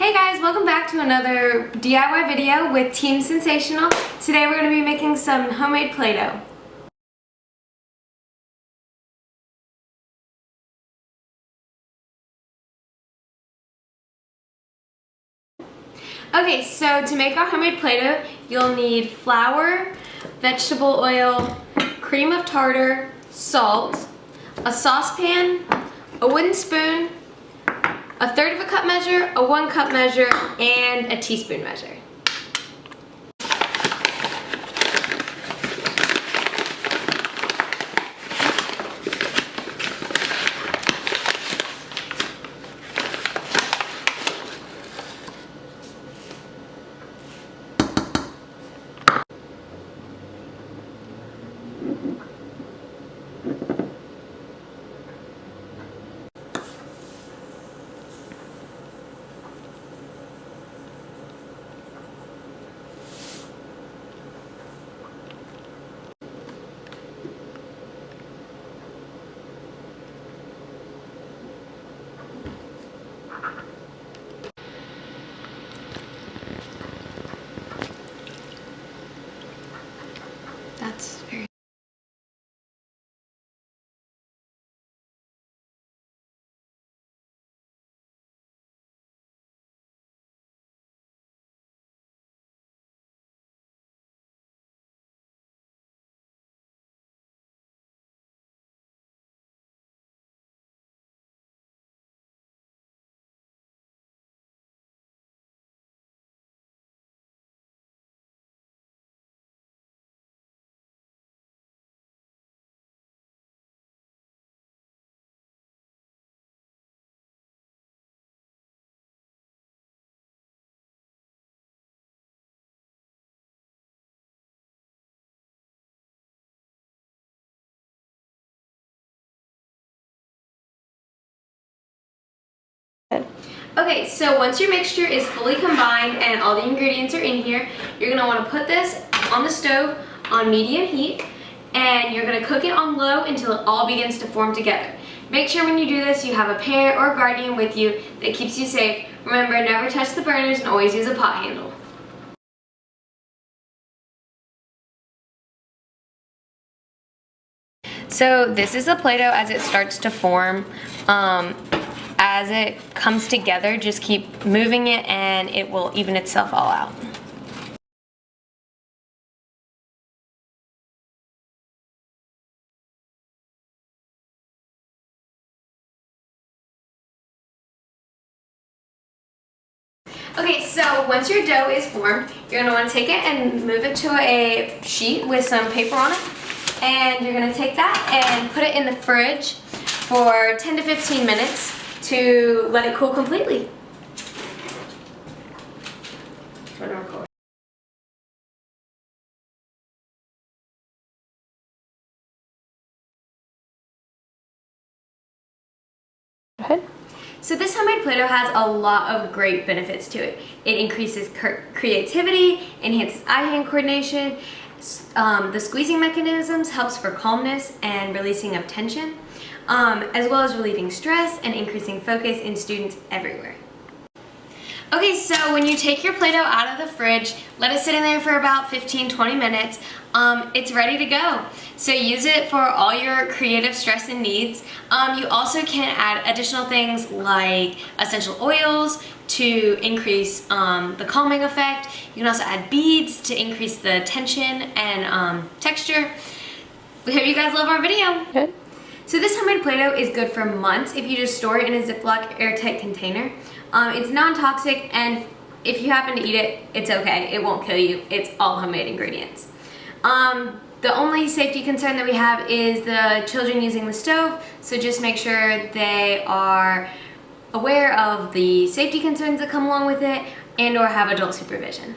Hey guys, welcome back to another DIY video with Team SENSE-ATIONAL. Today we're going to be making some homemade Play-Doh. Okay, so to make our homemade Play-Doh, you'll need flour, vegetable oil, cream of tartar, salt, a saucepan, a wooden spoon, a 1/3 cup measure, a 1 cup measure, and a teaspoon measure. That's very good. Okay, so once your mixture is fully combined and all the ingredients are in here, you're going to want to put this on the stove on medium heat, and you're going to cook it on low until it all begins to form together. Make sure when you do this you have a parent or a guardian with you that keeps you safe. Remember, never touch the burners and always use a pot handle. So this is the Play-Doh as it starts to form. As it comes together, just keep moving it and it will even itself all out. Okay, so once your dough is formed, you're going to want to take it and move it to a sheet with some paper on it. And you're going to take that and put it in the fridge for 10 to 15 minutes to let it cool completely. Go ahead. So this homemade Play-Doh has a lot of great benefits to it. It increases creativity, enhances eye-hand coordination, the squeezing mechanisms helps for calmness and releasing of tension, as well as relieving stress and increasing focus in students everywhere. Okay, so when you take your Play-Doh out of the fridge, let it sit in there for about 15-20 minutes. It's ready to go. So use it for all your creative stress and needs. You also can add additional things like essential oils to increase the calming effect. You can also add beads to increase the tension and texture. We hope you guys love our video. Good. So this homemade Play-Doh is good for months if you just store it in a Ziploc airtight container. It's non-toxic, and if you happen to eat it, it's okay. It won't kill you. It's all homemade ingredients. The only safety concern that we have is the children using the stove, so just make sure they are aware of the safety concerns that come along with it and or have adult supervision.